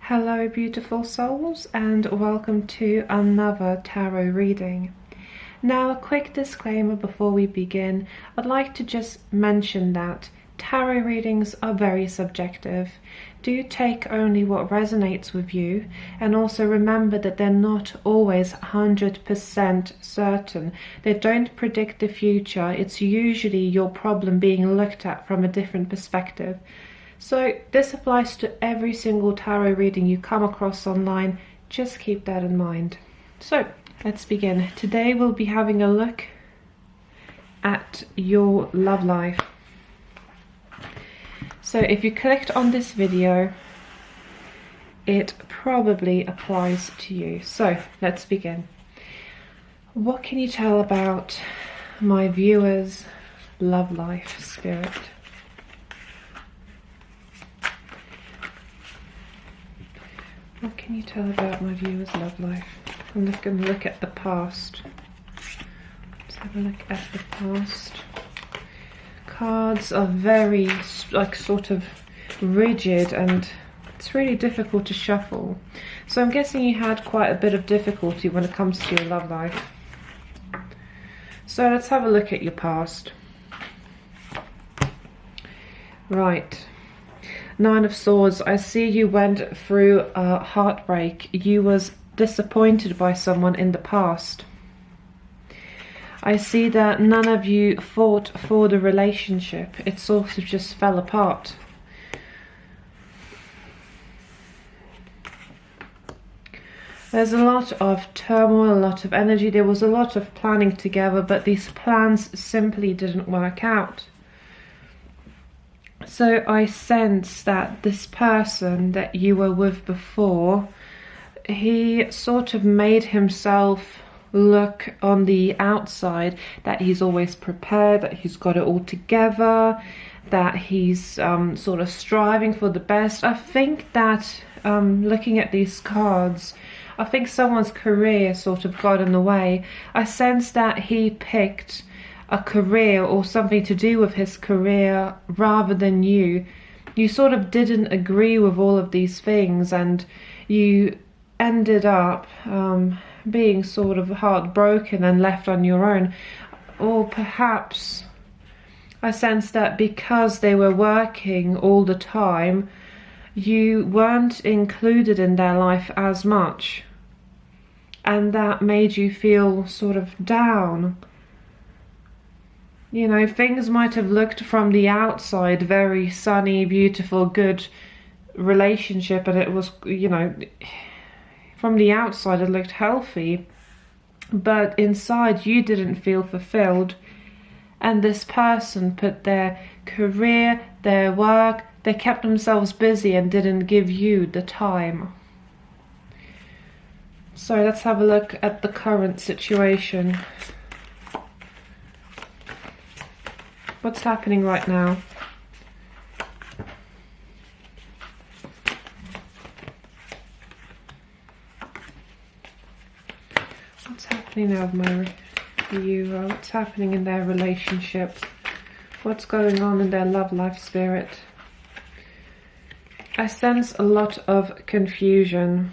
Hello beautiful souls, and welcome to another tarot reading. Now, a quick disclaimer before we begin. I'd like to just mention that tarot readings are very subjective. Do take only what resonates with you, and also remember that they're not always 100% certain. They don't predict the future. It's usually your problem being looked at from a different perspective. So this applies to every single tarot reading you come across online. Just keep that in mind. So let's begin. Today we'll be having a look at your love life. So if you clicked on this video, it probably applies to you. So let's begin. What can you tell about my viewers' love life, Spirit? What can you tell about my viewers' love life? I'm just going to look at the past. Let's have a look at the past. Cards are very, sort of rigid, and it's really difficult to shuffle. So I'm guessing you had quite a bit of difficulty when it comes to your love life. So let's have a look at your past. Right. Nine of Swords. I see you went through a heartbreak. You was disappointed by someone in the past. I see that none of you fought for the relationship. It sort of just fell apart. There's a lot of turmoil, a lot of energy. There was a lot of planning together, but these plans simply didn't work out. So I sense that this person that you were with before, he sort of made himself look on the outside that he's always prepared, that he's got it all together, that he's sort of striving for the best. I think that looking at these cards, I think someone's career sort of got in the way. I sense that he picked a career or something to do with his career rather than you. You sort of didn't agree with all of these things, and you ended up being sort of heartbroken and left on your own. Or perhaps I sense that because they were working all the time, you weren't included in their life as much, and that made you feel sort of down. You know, things might have looked from the outside very sunny, beautiful, good relationship, and it was, you know, from the outside it looked healthy, but inside you didn't feel fulfilled. And this person put their career, their work, they kept themselves busy and didn't give you the time. So let's have a look at the current situation. What's happening right now? What's happening now with my viewer? What's happening in their relationship? What's going on in their love life, Spirit? I sense a lot of confusion.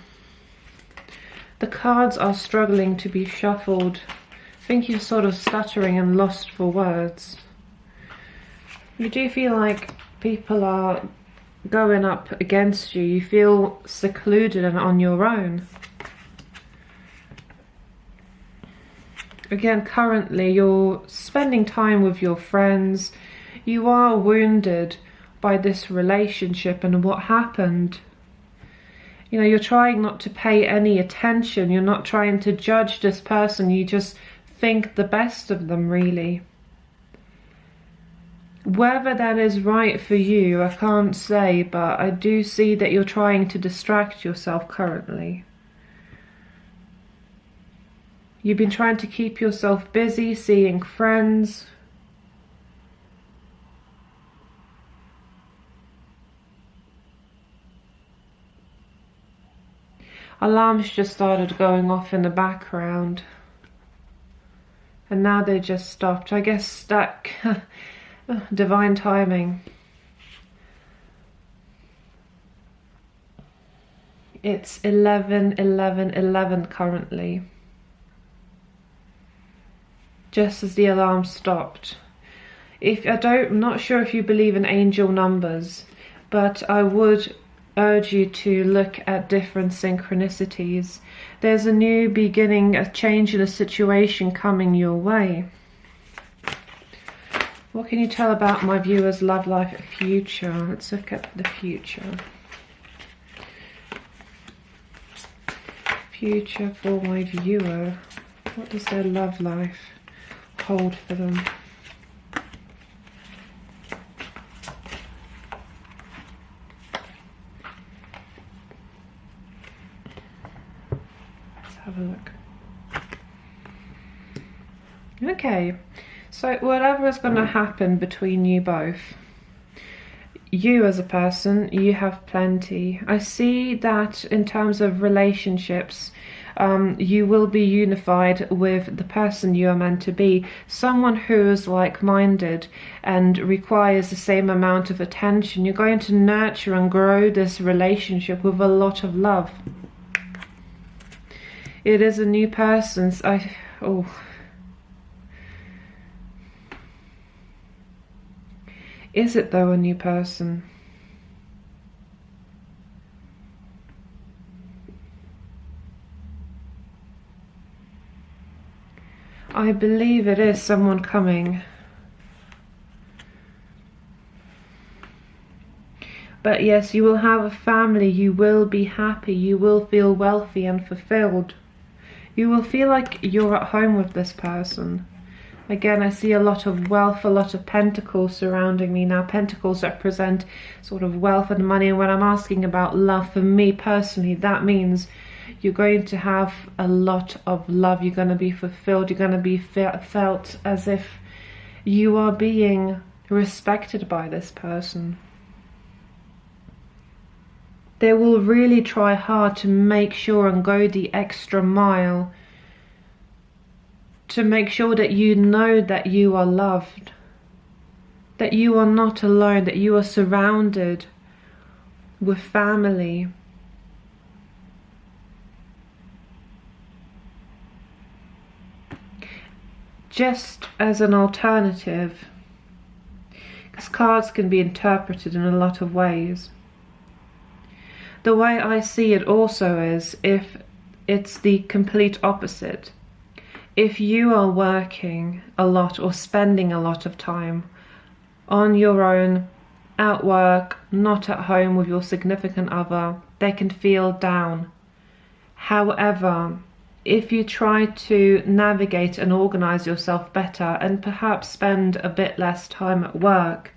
The cards are struggling to be shuffled. I think you're sort of stuttering and lost for words. You do feel like people are going up against you. You feel secluded and on your own. Again, currently you're spending time with your friends. You are wounded by this relationship and what happened. You know, you're trying not to pay any attention. You're not trying to judge this person. You just think the best of them, really. Whether that is right for you, I can't say, but I do see that you're trying to distract yourself currently. You've been trying to keep yourself busy, seeing friends. Alarms just started going off in the background. And now they just stopped. I guess that divine timing. It's 11, 11, 11 currently. Just as the alarm stopped. I'm not sure if you believe in angel numbers, but I would urge you to look at different synchronicities. There's a new beginning, a change in a situation coming your way. What can you tell about my viewer's love life future? Let's look at the future. Future for my viewer. What does their love life hold for them? Let's have a look. Okay, so whatever is going to happen between you both, you as a person, you have plenty. I see that in terms of relationships, you will be unified with the person you are meant to be. Someone who is like-minded and requires the same amount of attention. You're going to nurture and grow this relationship with a lot of love. It is a new person's... Is it though a new person? I believe it is someone coming. But yes, you will have a family, you will be happy, you will feel wealthy and fulfilled. You will feel like you're at home with this person. Again, I see a lot of wealth, a lot of pentacles surrounding me now. Pentacles represent sort of wealth and money. And when I'm asking about love, for me personally, that means you're going to have a lot of love. You're going to be fulfilled. You're going to be felt as if you are being respected by this person. They will really try hard to make sure and go the extra mile to make sure that you know that you are loved, that you are not alone, that you are surrounded with family. Just as an alternative, because cards can be interpreted in a lot of ways. The way I see it also is if it's the complete opposite. If you are working a lot or spending a lot of time on your own, at work, not at home with your significant other, they can feel down. However, if you try to navigate and organize yourself better and perhaps spend a bit less time at work,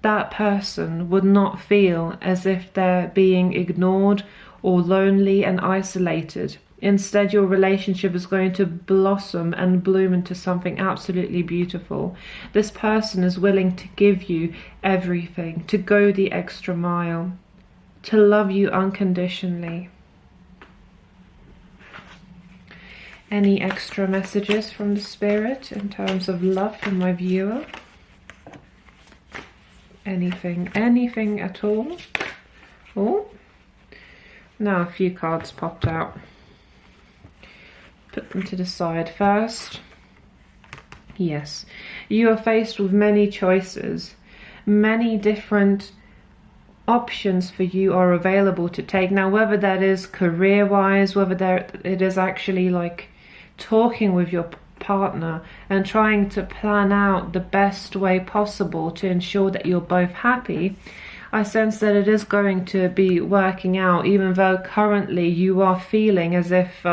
that person would not feel as if they're being ignored or lonely and isolated. Instead, your relationship is going to blossom and bloom into something absolutely beautiful. This person is willing to give you everything, to go the extra mile, to love you unconditionally. Any extra messages from the spirit in terms of love from my viewer? Anything at all? Oh, now a few cards popped out. Put them to the side first. Yes, you are faced with many choices. Many different options for you are available to take. Now, whether that is career-wise, whether it is actually like talking with your partner and trying to plan out the best way possible to ensure that you're both happy, I sense that it is going to be working out, even though currently you are feeling as if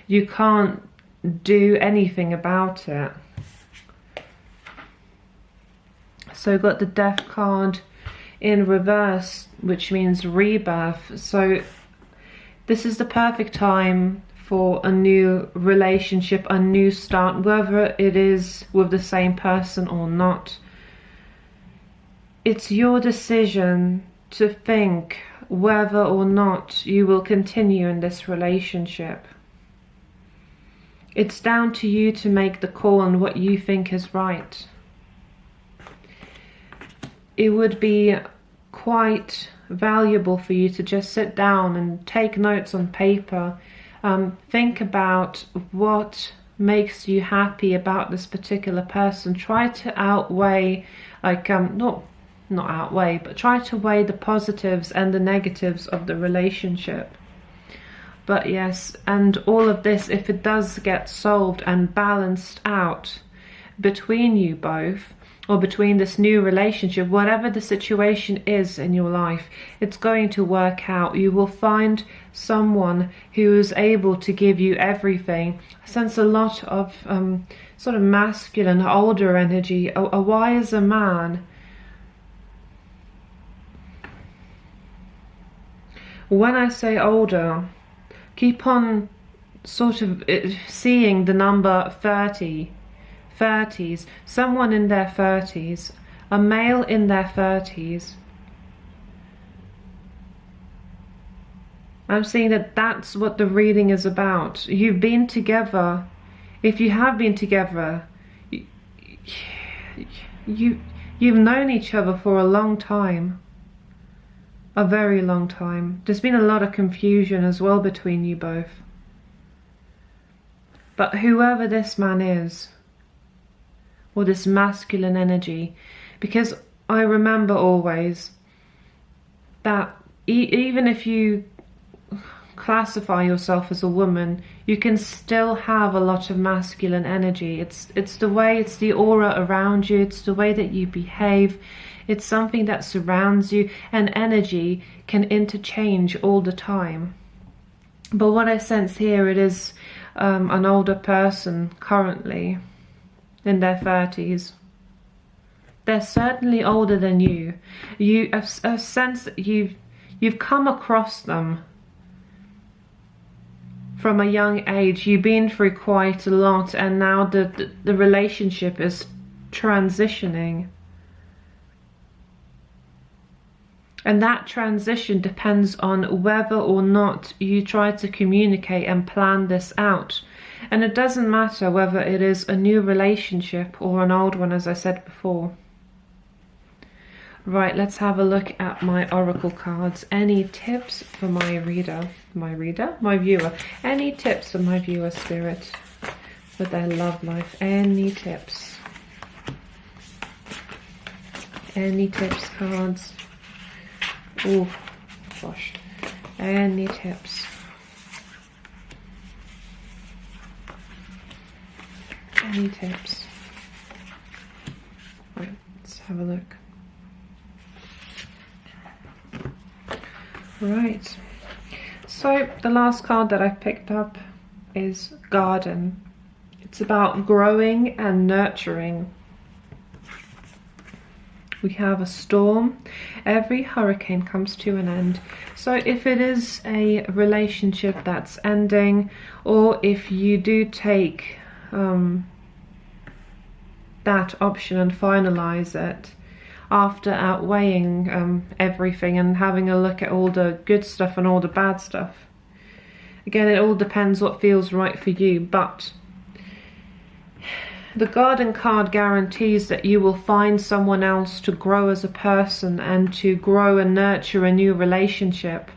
you can't do anything about it. So we've got the Death card in reverse, which means rebirth. So this is the perfect time for a new relationship, a new start, whether it is with the same person or not. It's your decision to think whether or not you will continue in this relationship. It's down to you to make the call on what you think is right. It would be quite valuable for you to just sit down and take notes on paper. Think about what makes you happy about this particular person. Try to outweigh, like, not outweigh, but try to weigh the positives and the negatives of the relationship. But yes, and all of this, if it does get solved and balanced out between you both, or between this new relationship, whatever the situation is in your life, it's going to work out. You will find someone who is able to give you everything. I sense a lot of sort of masculine, older energy, a wiser man. When I say older, keep on sort of seeing the number 30s, someone in their 30s, a male in their 30s. I'm seeing that that's what the reading is about. You've been together. If you have been together, you've known each other for a long time. A very long time. There's been a lot of confusion as well between you both. But whoever this man is, or this masculine energy, because I remember always that even if you classify yourself as a woman, you can still have a lot of masculine energy. It's the way, it's the aura around you, it's the way that you behave, it's something that surrounds you, and energy can interchange all the time. But what I sense here, it is an older person currently in their 30s. They're certainly older than you. You have a sense that you've come across them from a young age. You've been through quite a lot, and now the relationship is transitioning. And that transition depends on whether or not you try to communicate and plan this out. And it doesn't matter whether it is a new relationship or an old one, as I said before. Right, let's have a look at my oracle cards. Any tips for my reader? My viewer. Any tips for my viewer, Spirit, for their love life? Any tips? Any tips, cards? Oh, gosh. Any tips? Any tips? Right, let's have a look. Right. So the last card that I picked up is Garden. It's about growing and nurturing. We have a storm. Every hurricane comes to an end. So if it is a relationship that's ending, or if you do take that option and finalize it after outweighing everything and having a look at all the good stuff and all the bad stuff. Again, it all depends what feels right for you, but the Garden card guarantees that you will find someone else to grow as a person and to grow and nurture a new relationship.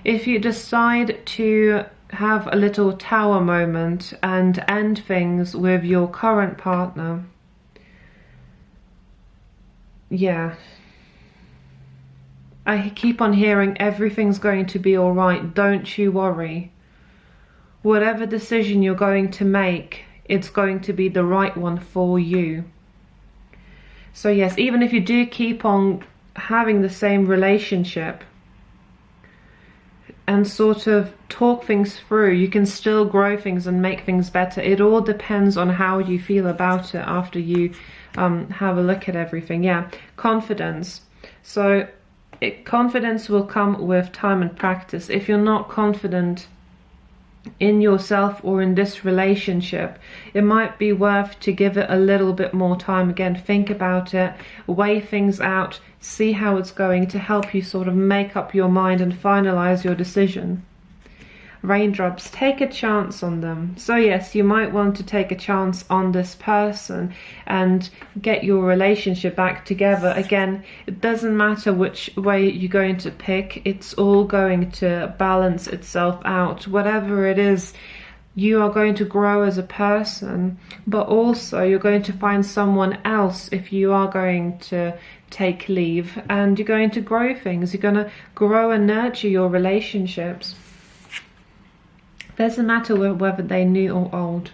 If you decide to have a little tower moment and end things with your current partner, yeah, I keep on hearing everything's going to be all right, don't you worry. Whatever decision you're going to make, it's going to be the right one for you. So yes, even if you do keep on having the same relationship and sort of talk things through, you can still grow things and make things better. It all depends on how you feel about it after you have a look at everything. Yeah, confidence. So confidence will come with time and practice. If you're not confident in yourself or in this relationship, it might be worth to give it a little bit more time. Again, think about it, weigh things out, see how it's going, to help you sort of make up your mind and finalize your decision. raindrops, take a chance on them. So yes, you might want to take a chance on this person and get your relationship back together. Again, it doesn't matter which way you're going to pick, it's all going to balance itself out. Whatever it is, you are going to grow as a person, but also you're going to find someone else if you are going to take leave, and you're going to grow things. You're going to grow and nurture your relationships. Doesn't matter whether they're new or old.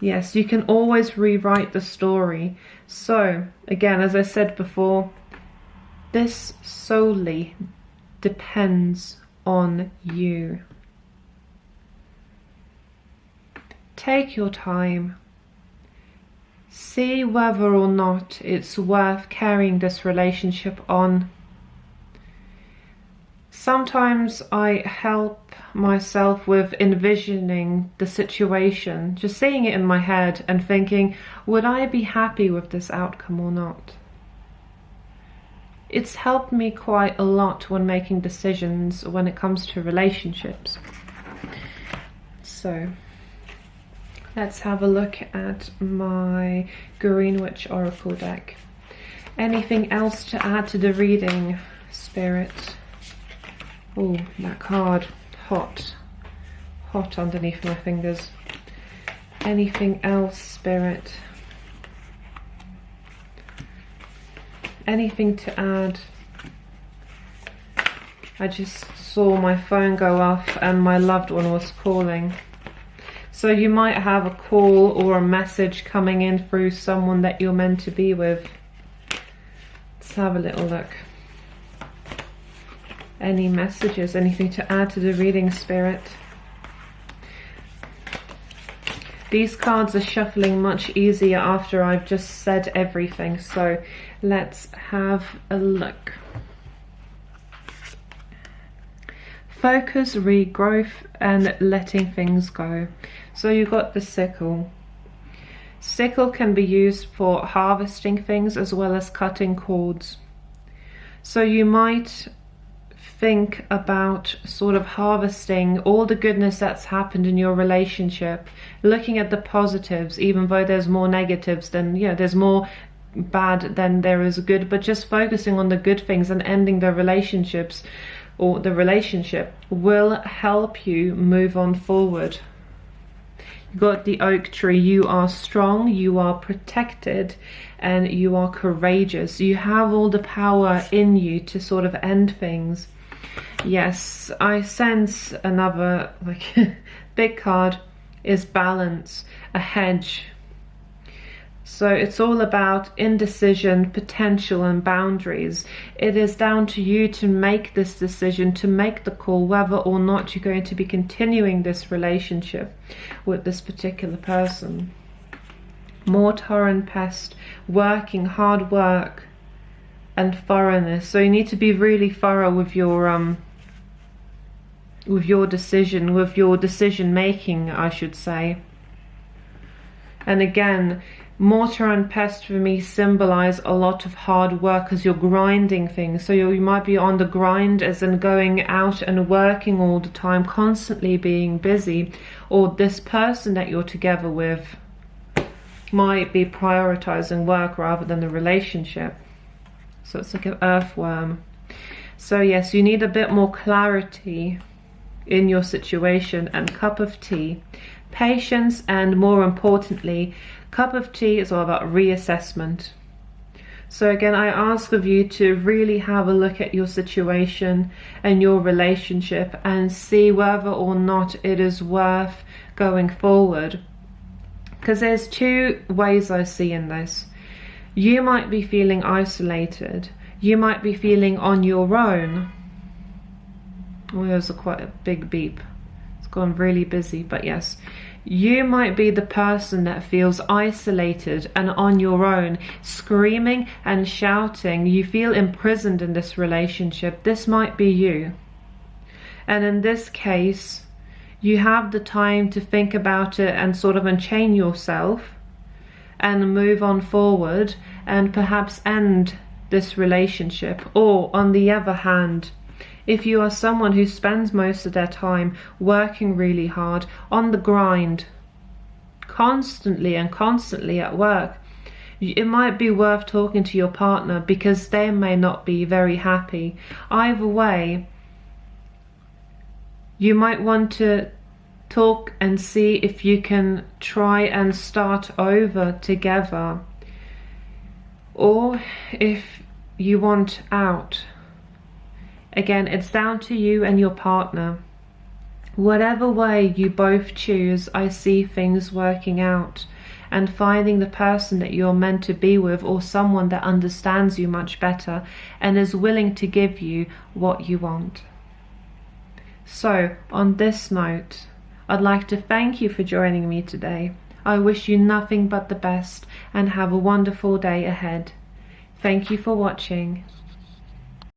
Yes, you can always rewrite the story. So, again, as I said before, this solely depends on you. Take your time. See whether or not it's worth carrying this relationship on. Sometimes I help myself with envisioning the situation, just seeing it in my head and thinking, would I be happy with this outcome or not? It's helped me quite a lot when making decisions when it comes to relationships. So, let's have a look at my Green Witch Oracle deck. Anything else to add to the reading, Spirit? Oh, that card. Hot. Hot underneath my fingers. Anything else, Spirit? Anything to add? I just saw my phone go off and my loved one was calling. So you might have a call or a message coming in through someone that you're meant to be with. Let's have a little look. Any messages, anything to add to the reading, Spirit? These cards are shuffling much easier after I've just said everything, so let's have a look. Focus, regrowth, and letting things go. So you got the sickle. Sickle can be used for harvesting things as well as cutting cords. So you might think about sort of harvesting all the goodness that's happened in your relationship, looking at the positives, even though there's more negatives than, you know, there's more bad than there is good, but just focusing on the good things and ending the relationships, or the relationship will help you move on forward. You got the oak tree. You are strong, you are protected, and you are courageous. You have all the power in you to sort of end things. Yes, I sense another big card is balance, a hedge. So it's all about indecision, potential, and boundaries. It is down to you to make this decision, to make the call whether or not you're going to be continuing this relationship with this particular person. Mortar and pest, working, hard work, and thoroughness. So you need to be really thorough with your decision making, I should say. And again, mortar and pest for me symbolize a lot of hard work as you're grinding things. So you might be on the grind, as in going out and working all the time, constantly being busy. Or this person that you're together with might be prioritizing work rather than the relationship. So it's like an earthworm. So yes, you need a bit more clarity in your situation. And cup of tea, patience, and more importantly, cup of tea is all about reassessment. So again, I ask of you to really have a look at your situation and your relationship and see whether or not it is worth going forward. Because there's two ways I see in this. You might be feeling isolated. You might be feeling on your own. Oh, there's quite a big beep. It's gone really busy, but yes. You might be the person that feels isolated and on your own, screaming and shouting. You feel imprisoned in this relationship. This might be you. And in this case, you have the time to think about it and sort of unchain yourself and move on forward and perhaps end this relationship. Or on the other hand, If you are someone who spends most of their time working really hard, on the grind, constantly at work, it might be worth talking to your partner, because they may not be very happy. Either way, you might want to talk and see if you can try and start over together, or if you want out. Again, it's down to you and your partner. Whatever way you both choose, I see things working out and finding the person that you're meant to be with, or someone that understands you much better and is willing to give you what you want. So, on this note, I'd like to thank you for joining me today. I wish you nothing but the best and have a wonderful day ahead. Thank you for watching.